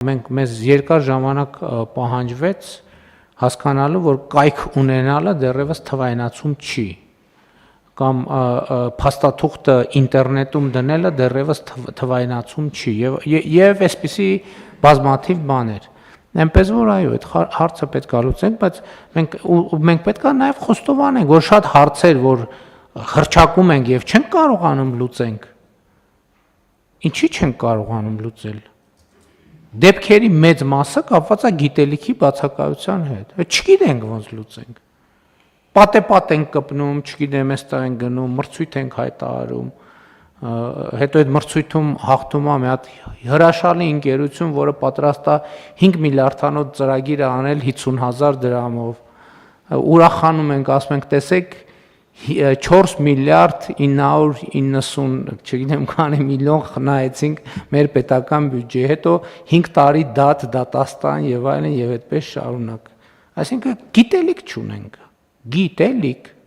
Մենք մեզ երկար ժամանակ պահանջվեց հասկանալու, որ կայք ունենալը դեռևս թվայնացում չի, կամ փաստաթուղթը ինտերնետում դնելը դեռևս թվայնացում չի, եւ այսպիսի բազմաթիվ բաներ։ Այնպես որ այո, այդ հարցը պետք է լուծենք, բայց մենք պետք է նաեւ խոստովանենք, որ շատ հարցեր, որ հռչակում ենք եւ չենք կարողանում լուծենք, ինչի չենք կարողանում լուծել։ Դեպքերի մեծ մասը կապված է գիտելիքի բացակայության հետ։ Չգիտենք ոնց լուծենք։ Պատեպատ ենք կպնում, չգիտեմ, այստեղ ենք գնում, մրցույթ ենք հայտարարում, հետո այդ մրցույթում հաղթում է մի հատ հրաշալի ընկերություն, որը պատրաստ է 5 միլիարդանոց ծրագիր անել 50,000 դրամով։ Ուրախանում ենք, ասում ենք, տեսեք 4 միլիարդ 990, չգիտեմ քանի միլիոն խնայեցինք մեր պետական բյուջեի, հետո 5 տարի դատաստան եւ այլն եւ այդպես շարունակ։ Այսինքն գիտելիք չունենք, գիտելիք